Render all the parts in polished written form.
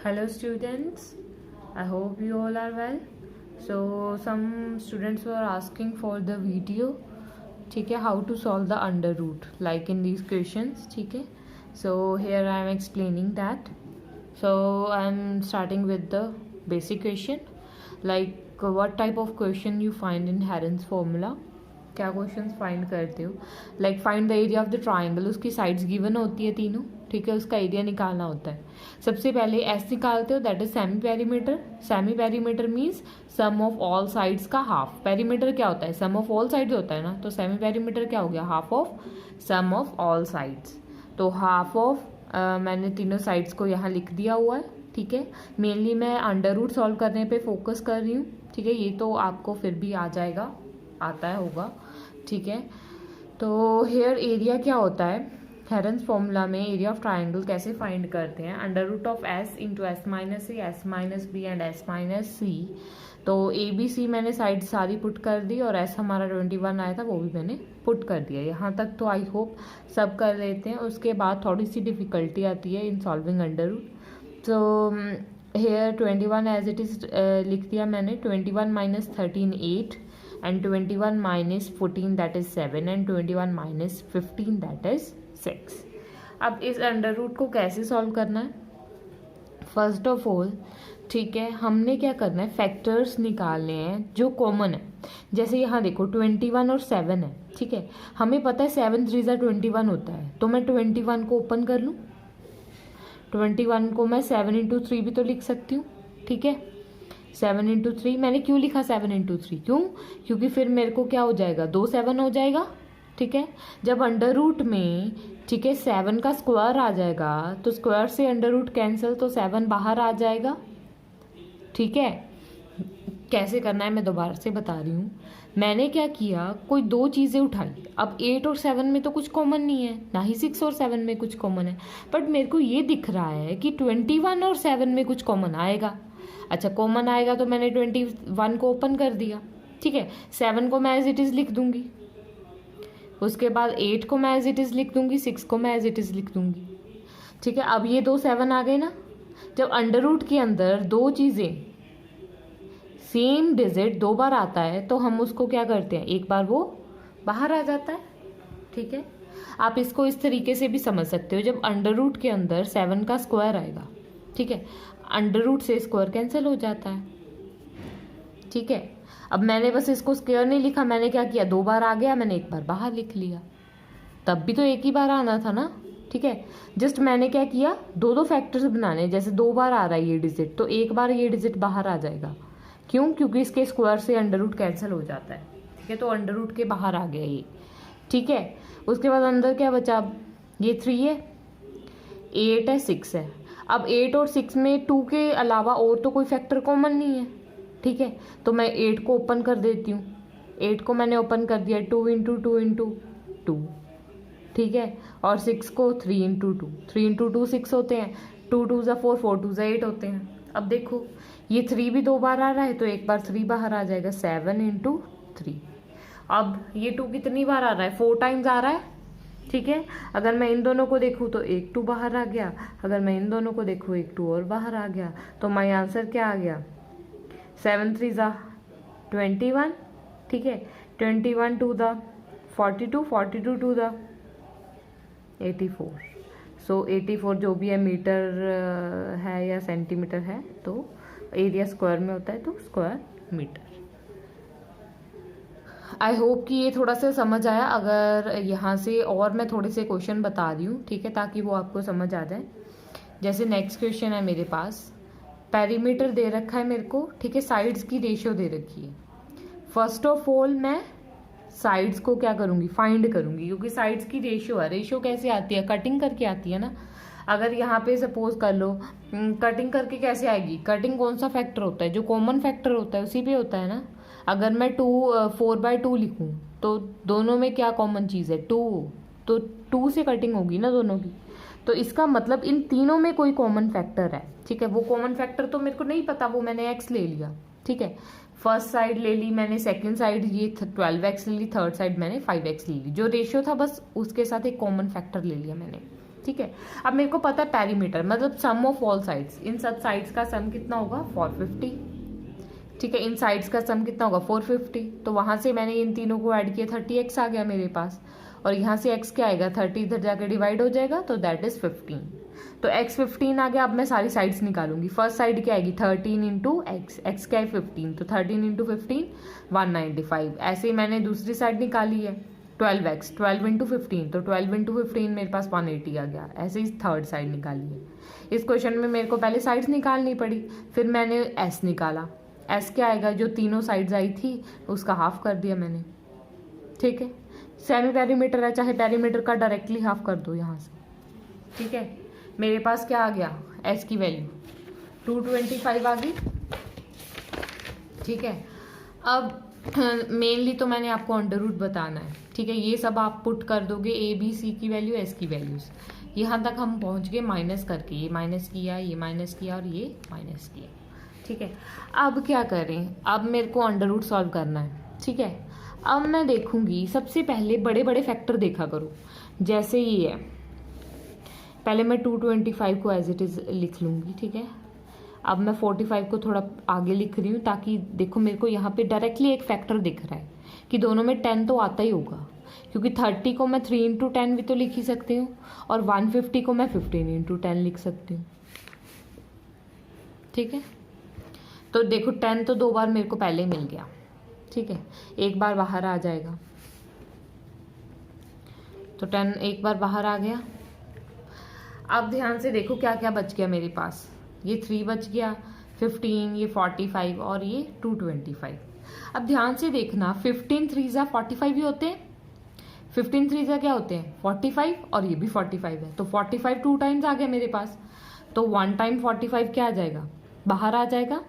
Hello students, I hope you all are well. So some students were asking for the video, ठीक है, how to solve the under root like in these questions, ठीक है. So here I am explaining that. So I am starting with the basic question, like what type of question you find in Heron's formula. क्या questions find करते हो, like find the area of the triangle. उसकी sides given होती है तीनों, ठीक है, उसका एरिया निकालना होता है. सबसे पहले एस निकालते हो, that is semi perimeter. Semi perimeter means sum of all sides का हाफ. पेरीमीटर क्या होता है, सम ऑफ ऑल साइड्स होता है ना, तो सेमी पेरीमीटर क्या हो गया, half of sum of all sides. तो हाफ ऑफ मैंने तीनों साइड्स को यहाँ लिख दिया हुआ है, ठीक है. मेनली मैं अंडर रूट सॉल्व करने पे फोकस कर रही हूँ, ठीक है. ये तो आपको फिर भी आ जाएगा, आता है होगा, ठीक है. तो हेयर एरिया क्या होता है, हेरन्स फॉर्मूला में एरिया ऑफ ट्राइंगल कैसे फाइंड करते हैं, under root of S into S minus C, S minus B and S minus C. तो ए बी सी मैंने साइड सारी पुट कर दी और एस हमारा 21 आया था वो भी मैंने पुट कर दिया. यहाँ तक तो आई होप सब कर लेते हैं. उसके बाद थोड़ी सी डिफ़िकल्टी आती है इन सॉल्विंग अंडर रूट. तो हेयर 21 एज इट इज़ लिख दिया मैंने. 21 minus 13 8 and 21 minus 14 that is 7 and 21 minus 15 that is 6. अब इस अंडर रूट को कैसे सॉल्व करना है, फर्स्ट ऑफ ऑल, ठीक है, हमने क्या करना है, फैक्टर्स निकालने हैं जो कॉमन है. जैसे यहाँ देखो 21 और 7 है, ठीक है. हमें पता है 7 3 21 होता है, तो मैं 21 को ओपन कर लूँ. 21 को मैं 7 इंटू 3 भी तो लिख सकती हूँ, ठीक है. 7 इंटू 3 मैंने क्यों लिखा 7 इंटू 3, क्योंकि फिर मेरे को क्या हो जाएगा, 2 7 हो जाएगा, ठीक है. जब अंडर रूट में, ठीक है, 7 का स्क्वायर आ जाएगा तो स्क्वायर से अंडर रूट कैंसिल, तो 7 बाहर आ जाएगा, ठीक है. कैसे करना है मैं दोबारा से बता रही हूँ. मैंने क्या किया, कोई दो चीज़ें उठाई. अब 8 और 7 में तो कुछ कॉमन नहीं है, ना ही 6 और 7 में कुछ कॉमन है, बट मेरे को ये दिख रहा है कि 21 और 7 में कुछ कॉमन आएगा. अच्छा, कॉमन आएगा तो मैंने 21 को ओपन कर दिया, ठीक है. 7 को मैं एज इट इज़ लिख दूंगी, उसके बाद 8 को मैं एज इट इज़ लिख दूंगी, 6 को मैं एज इट इज़ लिख दूंगी, ठीक है. अब ये 2 7 आ गए ना. जब अंडर रूट के अंदर दो चीज़ें सेम डिजिट 2 बार आता है तो हम उसको क्या करते हैं, एक बार वो बाहर आ जाता है, ठीक है. आप इसको इस तरीके से भी समझ सकते हो, जब अंडर रूट के अंदर 7 का स्क्वायर आएगा, ठीक है, अंडर रूट से स्क्वायर कैंसिल हो जाता है, ठीक है. अब मैंने बस इसको स्क्वायर नहीं लिखा, मैंने क्या किया, 2 बार आ गया, मैंने एक बार बाहर लिख लिया. तब भी तो एक ही बार आना था ना, ठीक है. जस्ट मैंने क्या किया, दो फैक्टर्स बनाने. जैसे 2 बार आ रहा है ये डिजिट, तो एक बार ये डिजिट बाहर आ जाएगा. क्योंकि इसके स्क्वायर से अंडर रूट कैंसिल हो जाता है, ठीक है. तो अंडर रूट के बाहर आ गया ये, ठीक है. उसके बाद अंदर क्या बचा, ये 3 है, 8 है, 6 है. अब 8 और 6 में 2 के अलावा और तो कोई फैक्टर कॉमन नहीं है, ठीक है. तो मैं 8 को ओपन कर देती हूँ. 8 को मैंने ओपन कर दिया, 2 इंटू 2 इंटू 2, ठीक है. और 6 को 3 इंटू 2, 3 इंटू 2 6 होते हैं, 2 2 ज़ा 4, 4 2 ज़ा 8 होते हैं. अब देखो ये 3 भी 2 बार आ रहा है तो एक बार 3 बाहर आ जाएगा, 7 इंटू 3. अब ये 2 कितनी बार आ रहा है, 4 टाइम्स आ रहा है, ठीक है. अगर मैं इन दोनों को देखूँ तो एक 2 बाहर आ गया, अगर मैं इन दोनों को देखूँ एक 2 और बाहर आ गया. तो माय आंसर क्या आ गया, 7 3 ज़ा 21, ठीक है. 21 2 ज़ा 42, 42 2 ज़ा 84. सो 84 जो भी है मीटर है या सेंटीमीटर है, तो एरिया स्क्वायर में होता है तो स्क्वायर मीटर. आई होप कि ये थोड़ा सा समझ आया. अगर यहाँ से और मैं थोड़े से क्वेश्चन बता रही हूँ, ठीक है, ताकि वो आपको समझ आ जाए. जैसे नेक्स्ट क्वेश्चन है मेरे पास, पेरीमीटर दे रखा है मेरे को, ठीक है, साइड्स की रेशियो दे रखी है. फर्स्ट ऑफ ऑल मैं साइड्स को क्या करूँगी, फाइंड करूँगी, क्योंकि साइड्स की रेशियो है. रेशियो कैसे आती है, कटिंग करके आती है ना. अगर यहाँ पे सपोज कर लो, कटिंग करके कैसे आएगी, कटिंग कौन सा फैक्टर होता है, जो कॉमन फैक्टर होता है उसी पे होता है ना. अगर मैं 4/2 लिखूँ तो दोनों में क्या कॉमन चीज़ है, 2, तो 2 से कटिंग होगी ना दोनों की. तो इसका मतलब इन तीनों में कोई कॉमन फैक्टर है, ठीक है. वो कॉमन फैक्टर तो मेरे को नहीं पता, वो मैंने x ले लिया, ठीक है. फर्स्ट साइड ले ली मैंने, सेकंड साइड ये 12x ले ली, थर्ड साइड मैंने 5x ले ली. जो रेशियो था बस उसके साथ एक कॉमन फैक्टर ले लिया मैंने, ठीक है। अब मेरे को पता है पेरीमीटर मतलब सम ऑफ ऑल साइड्स, इन सब साइड्स का सम कितना होगा 450, ठीक है। इन साइड्स का सम कितना होगा 450, तो वहाँ से मैंने इन तीनों को ऐड किया 30x आ गया मेरे पास, और यहाँ से x क्या आएगा 30 इधर जाकर डिवाइड हो जाएगा तो दैट इज 15, तो x 15 आ गया। अब मैं सारी साइड्स निकालूंगी। फर्स्ट साइड क्या आएगी 13 इंटू एक्स, एक्स क्या है 15, तो 13 इंटू 15 195। ऐसे ही मैंने दूसरी साइड निकाली है 12x, 12 इंटू 15, तो 12 इंटू 15 मेरे पास 180 आ गया। ऐसे ही थर्ड साइड निकाली है। इस क्वेश्चन में मेरे को पहले साइड्स निकालनी पड़ी, फिर मैंने s निकाला। s क्या आएगा जो तीनों साइड्स आई थी उसका हाफ कर दिया मैंने, ठीक है। सेमी पेरीमीटर है, चाहे पेरीमीटर का डायरेक्टली हाफ कर दो यहाँ से, ठीक है। मेरे पास क्या आ गया s की वैल्यू 225 आ गई, ठीक है। अब मेनली तो मैंने आपको अंडर रूट बताना है, ठीक है। ये सब आप पुट कर दोगे a b c की वैल्यू, s की वैल्यूज। यहाँ तक हम पहुँच गए माइनस करके, ये माइनस किया, ये माइनस किया और ये माइनस किया, ठीक है। अब क्या करें, अब मेरे को अंडर रूट सॉल्व करना है, ठीक है। अब मैं देखूंगी सबसे पहले बड़े बड़े फैक्टर देखा करो, जैसे ये है। पहले मैं 225 को एज इट इज़ लिख लूँगी, ठीक है। अब मैं 45 को थोड़ा आगे लिख रही हूँ ताकि देखो मेरे को यहाँ पे डायरेक्टली एक फैक्टर दिख रहा है कि दोनों में 10 तो आता ही होगा, क्योंकि 30 को मैं 3 इंटू 10 भी तो लिख ही सकती हूँ, और 150 को मैं 15 इंटू 10 लिख सकती हूँ, ठीक है। तो देखो 10 तो 2 बार मेरे को पहले मिल गया, ठीक है। एक बार बाहर आ जाएगा, तो 10 एक बार बाहर आ गया। अब ध्यान से देखो क्या क्या बच गया मेरे पास, ये 3 बच गया, 15, ये 45 और ये 225। अब ध्यान से देखना 15 3 45 ही होते हैं, 15 3 क्या होते हैं 45, और ये भी 45 है, तो 45 2 टाइम्स आ गया मेरे पास, तो 1 टाइम 45 क्या आ जाएगा बाहर आ जाएगा,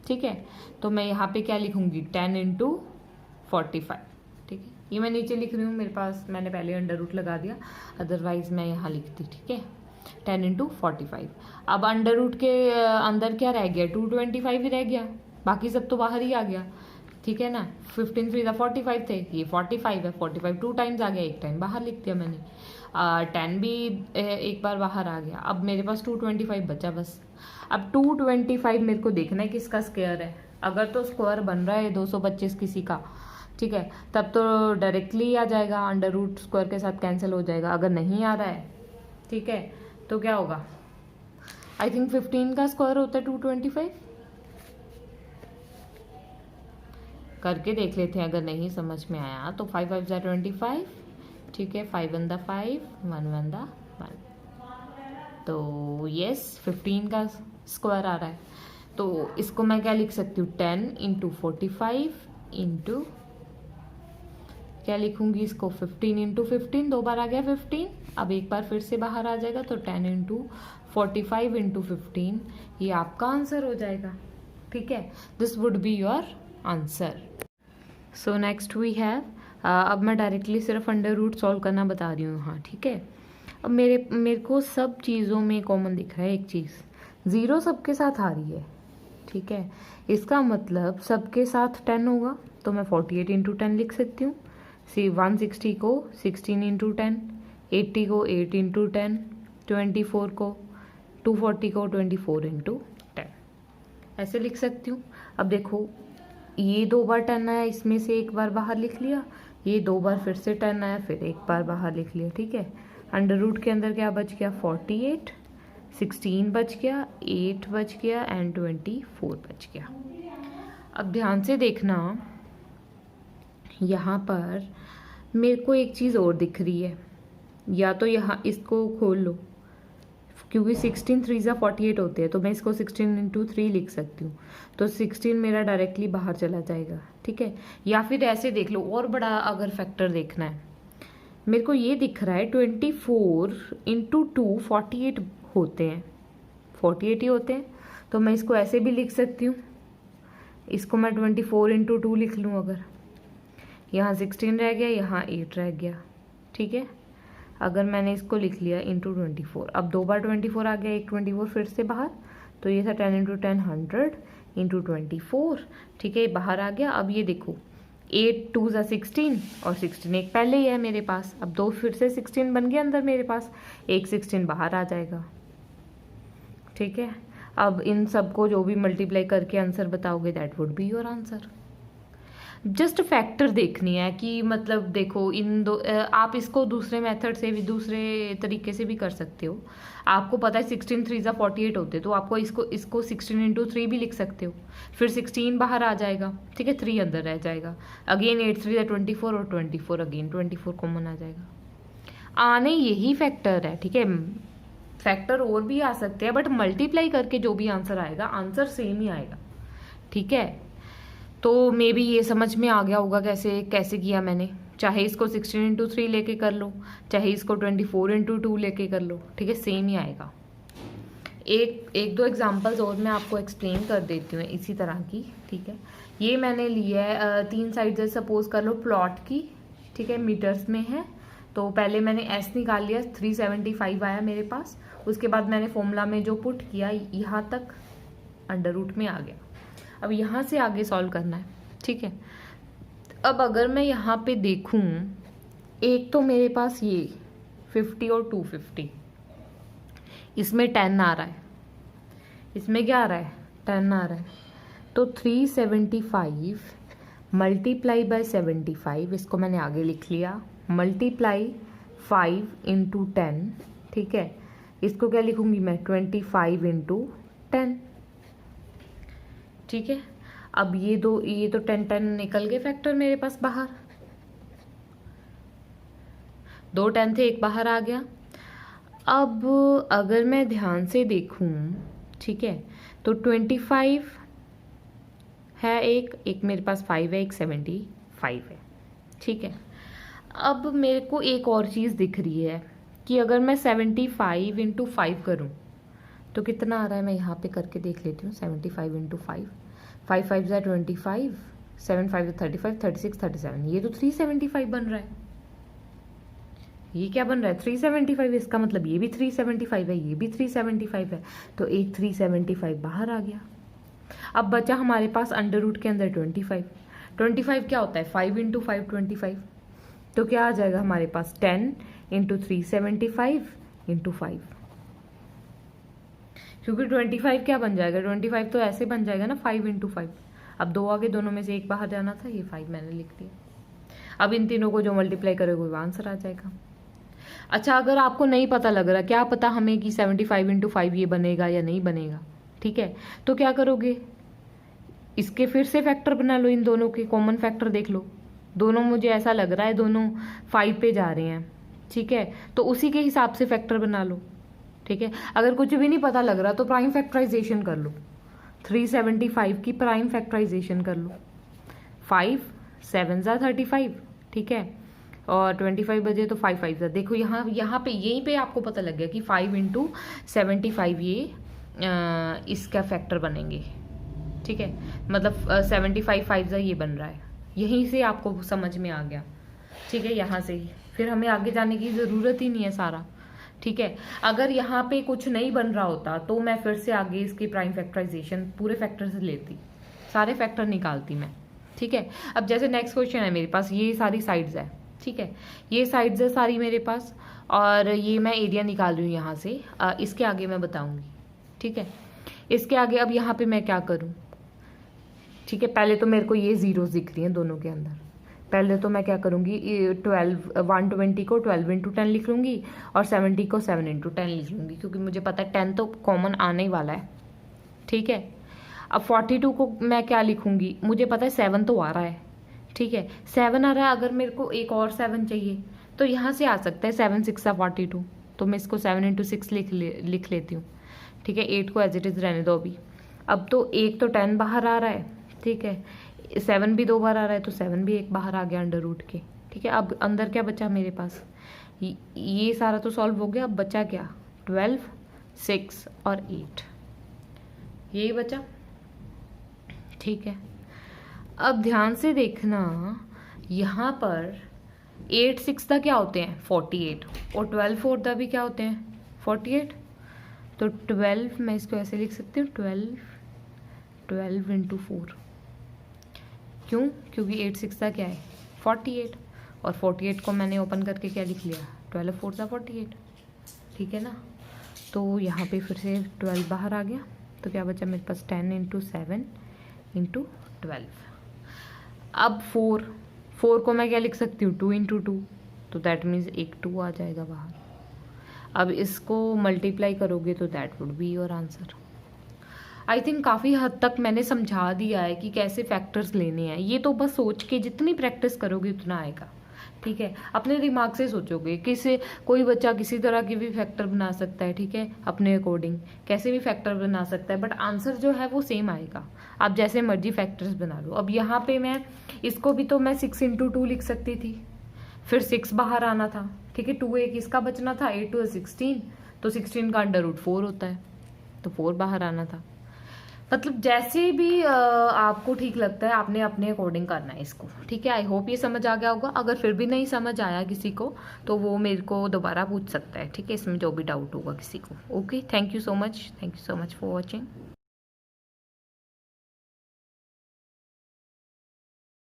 ठीक है। तो मैं यहाँ पे क्या लिखूंगी 10 इंटू 45, ठीक है। ये मैं नीचे लिख रही हूँ, मेरे पास मैंने पहले अंडर रूट लगा दिया, अदरवाइज मैं यहाँ लिखती, ठीक है। 10 इंटू 45। अब अंडर रूट के अंदर क्या रह गया 225 ही रह गया, बाकी सब तो बाहर ही आ गया, ठीक है ना। 15 3 45 थे, ये 45 है, 45 2 टाइम्स आ गया, एक टाइम बाहर लिख दिया मैंने। 10 भी एक बार बाहर आ गया। अब मेरे पास 225 बचा बस। अब 225 मेरे को देखना है किसका स्क्वायर है। अगर तो स्क्वायर बन रहा है 225 किसी का, ठीक है, तब तो डायरेक्टली आ जाएगा, अंडर रूट स्क्वायर के साथ कैंसिल हो जाएगा। अगर नहीं आ रहा है, ठीक है, तो क्या होगा, आई थिंक 15 का स्क्वायर होता है 225। करके देख लेते हैं, अगर नहीं समझ में आया तो 5 5 25, ठीक है, 5 1 5 1 1 1, तो यस 15 का स्क्वायर आ रहा है। तो इसको मैं क्या लिख सकती हूँ 10 इंटू 45 इंटू क्या लिखूंगी इसको 15 इंटू 15, 2 बार आ गया 15, अब एक बार फिर से बाहर आ जाएगा, तो 10 इंटू 45 इंटू 15, ये आपका आंसर हो जाएगा, ठीक है। This would be your answer. So next we have, अब मैं डायरेक्टली सिर्फ अंडर रूट सॉल्व करना बता रही हूँ, हाँ ठीक है। अब मेरे को सब चीज़ों में कॉमन दिख रहा है एक चीज़, ज़ीरो सबके साथ आ रही है, ठीक है। इसका मतलब सबके साथ 10 होगा, तो मैं 48 इंटू 10 लिख सकती हूँ। 160 को 16 इंटू 10, 80 को 8 इंटू 10, 24 को 240 को 24 इंटू 10, ऐसे लिख सकती हूँ। अब देखो ये 2 बार 10 आया, इसमें से एक बार बाहर लिख लिया, ये 2 बार फिर से 10 आया, फिर एक बार बाहर लिख लिया, ठीक है। अंडर रूट के अंदर क्या बच गया 48, 16 बच गया, 8 बच गया एंड 24 बच गया। अब ध्यान से देखना, यहाँ पर मेरे को एक चीज़ और दिख रही है, या तो यहाँ इसको खोल लो, क्योंकि 16 3 48 होते हैं, तो मैं इसको 16 इंटू 3 लिख सकती हूँ, तो 16 मेरा डायरेक्टली बाहर चला जाएगा, ठीक है। या फिर ऐसे देख लो, और बड़ा अगर फैक्टर देखना है, मेरे को ये दिख रहा है 24 इंटू 2 48 होते हैं, 48 ही होते हैं, तो मैं इसको ऐसे भी लिख सकती हूँ, इसको मैं 24 इंटू 2 लिख लूँ, अगर यहाँ 16 रह गया, यहाँ 8 रह गया, ठीक है। अगर मैंने इसको लिख लिया इंटू 24, अब 2 बार 24 आ गया, एक 24 फिर से बाहर, तो ये था 10 इंटू 10 100 इंटू 24, ठीक है, बाहर आ गया। अब ये देखो 8 2 ज़ा 16 और 16 एक पहले ही है मेरे पास। अब 2 फिर से 16 बन गया अंदर मेरे पास, एक 16 बाहर आ जाएगा। ठीक है, अब इन सबको जो भी मल्टीप्लाई करके आंसर बताओगे that would be your answer. Just factor देखनी है कि मतलब देखो इन दो, आप इसको दूसरे मेथड से भी दूसरे तरीके से भी कर सकते हो। आपको पता है 16 3 ज़ा 48 होते, तो आपको इसको 16 इंटू 3 भी लिख सकते हो, फिर 16 बाहर आ जाएगा। ठीक है, 3 अंदर रह जाएगा। अगेन 8 3 ज़ा 24 और 24 अगेन 24 कॉमन आ जाएगा। आने यही फैक्टर है। ठीक है, फैक्टर और भी आ सकते हैं, बट मल्टीप्लाई करके जो भी आंसर आएगा आंसर सेम ही आएगा। ठीक है, तो मे बी ये समझ में आ गया होगा कैसे कैसे किया मैंने। चाहे इसको 16 इंटू 3 लेके कर लो, चाहे इसको 24 इंटू 2 लेके कर लो, ठीक है, सेम ही आएगा। एक दो एग्जांपल्स और मैं आपको एक्सप्लेन कर देती हूँ इसी तरह की। ठीक है, ये मैंने लिया है 3 साइड से सपोज कर लो प्लॉट की। ठीक है, मीटर्स में है, तो पहले मैंने एस निकाल लिया, 375 आया मेरे पास। उसके बाद मैंने फॉर्मूला में जो पुट किया यहाँ तक अंडर रूट में आ गया। अब यहाँ से आगे सॉल्व करना है। ठीक है, अब अगर मैं यहाँ पे देखूँ, एक तो मेरे पास ये 50 और 250, इसमें 10 आ रहा है, इसमें क्या आ रहा है, 10 आ रहा है। तो 375 मल्टीप्लाई बाय 75, इसको मैंने आगे लिख लिया, मल्टीप्लाई 5 इंटू 10। ठीक है, इसको क्या लिखूंगी मैं, 25 इंटू 10। ठीक है, अब ये तो 10 10 निकल गए फैक्टर मेरे पास बाहर, 2 10 थे, एक बाहर आ गया। अब अगर मैं ध्यान से देखूं, ठीक है, तो 25 है, एक मेरे पास 5 है, एक 75 है। ठीक है, अब मेरे को एक और चीज़ दिख रही है कि अगर मैं 75 इंटू 5 करूँ तो कितना आ रहा है, मैं यहाँ पे करके देख लेती हूँ। 75 इंटू 5, 5 5 ज़ा 25, 7 5 ज़ा 35, 36 37, ये तो 375 बन रहा है। ये क्या बन रहा है, 375। इसका मतलब ये भी 375 है, ये भी 375 है, तो एक 375 बाहर आ गया। अब बचा हमारे पास अंडर रूट के अंदर 25। 25 क्या होता है, 5 इंटू 5 25, तो क्या आ जाएगा हमारे पास 10 इंटू 375 इंटू 5, क्योंकि 25 क्या बन जाएगा, 25 तो ऐसे बन जाएगा ना 5 इंटू 5। अब 2 आगे, दोनों में से एक बाहर जाना था, ये 5 मैंने लिख दिया। अब इन तीनों को जो मल्टीप्लाई करोगे वो आंसर आ जाएगा। अच्छा, अगर आपको नहीं पता लग रहा, क्या पता हमें कि 75 इंटू 5 ये बनेगा या नहीं बनेगा, ठीक है, तो क्या करोगे, इसके फिर से फैक्टर बना लो, इन दोनों के कॉमन फैक्टर देख लो। दोनों मुझे ऐसा लग रहा है दोनों 5 पे जा रहे हैं। ठीक है, तो उसी के हिसाब से फैक्टर बना लो। ठीक है, अगर कुछ भी नहीं पता लग रहा तो प्राइम फैक्टराइजेशन कर लो, 375 की प्राइम फैक्टराइजेशन कर लो। 5 7 ज़ा 35, ठीक है, और 25 बजे तो 5 5 ज़ा, देखो यहाँ पे यहीं पे आपको पता लग गया कि 5 इंटू 75 ये इसका फैक्टर बनेंगे। ठीक है, मतलब 75 5 ज़ा ये बन रहा है, यहीं से आपको समझ में आ गया। ठीक है, यहाँ से ही फिर हमें आगे जाने की ज़रूरत ही नहीं है सारा। ठीक है, अगर यहाँ पे कुछ नहीं बन रहा होता तो मैं फिर से आगे इसकी प्राइम फैक्टराइजेशन पूरे फैक्टर से लेती, सारे फैक्टर निकालती मैं। ठीक है, अब जैसे नेक्स्ट क्वेश्चन है मेरे पास, ये सारी साइड्स है। ठीक है, ये साइड्स है सारी मेरे पास, और ये मैं एरिया निकाल रही हूँ यहाँ से। इसके आगे मैं बताऊँगी। ठीक है, इसके आगे अब यहाँ पे मैं क्या करूँ। ठीक है, पहले तो मेरे को ये जीरोस दिख रही हैं दोनों के अंदर। पहले तो मैं क्या करूँगी, 120 को 12 इंटू 10 लिख लूँगी, और 70 को 7 इंटू 10 लिख लूँगी, क्योंकि मुझे पता है 10 तो कॉमन आने ही वाला है। ठीक है, अब 42 को मैं क्या लिखूँगी, मुझे पता है 7 तो आ रहा है। ठीक है, 7 आ रहा है, अगर मेरे को एक और 7 चाहिए तो यहाँ से आ सकता है, 7 6 42, तो मैं इसको 7 इंटू 6 लिख लेती हूँ। ठीक है, 8 को एज इट इज़ रहने दो अभी। अब तो एक तो 10 बाहर आ रहा है, ठीक है, 7 भी 2 बार आ रहा है, तो 7 भी एक बाहर आ गया अंडर रूट के। ठीक है, अब अंदर क्या बचा मेरे पास, ये सारा तो सॉल्व हो गया। अब बचा क्या, 12 6 और 8, यही बचा। ठीक है, अब ध्यान से देखना, यहाँ पर 8 6 दा क्या होते हैं, 48, और 12 4 दा भी क्या होते हैं, 48। तो 12 मैं इसको ऐसे लिख सकती हूँ, 12 इंटू 4, क्यों? क्योंकि 8 6 क्या है 48, और 48 को मैंने ओपन करके क्या लिख लिया 12 4 48, ठीक है ना। तो यहाँ पे फिर से 12 बाहर आ गया, तो क्या बचा मेरे पास 10 × 7 × 12। अब 4 को मैं क्या लिख सकती हूँ 2 × 2, तो दैट मीन्स एक 2 आ जाएगा बाहर। अब इसको मल्टीप्लाई करोगे तो that would be your answer. I think काफ़ी हद तक मैंने समझा दिया है कि कैसे फैक्टर्स लेने हैं। ये तो बस सोच के जितनी प्रैक्टिस करोगे उतना आएगा, ठीक है। अपने दिमाग से सोचोगे, किसी कोई बच्चा किसी तरह की भी फैक्टर बना सकता है, ठीक है, अपने अकॉर्डिंग कैसे भी फैक्टर बना सकता है, बट आंसर जो है वो सेम आएगा। आप जैसे मर्जी फैक्टर्स बना लो। अब यहाँ पे मैं इसको भी तो मैं 6 × 2 लिख सकती थी, फिर 6 बाहर आना था, ठीक है। 2 एक इसका बचना था, 8 2 16, तो 16 का √4 होता है, तो 4 बाहर आना था। मतलब जैसे भी आपको ठीक लगता है, आपने अपने अकॉर्डिंग करना है इसको, ठीक है। आई होप ये समझ आ गया होगा। अगर फिर भी नहीं समझ आया किसी को तो वो मेरे को दोबारा पूछ सकता है, ठीक है, इसमें जो भी डाउट होगा किसी को। Okay, thank you so much for watching.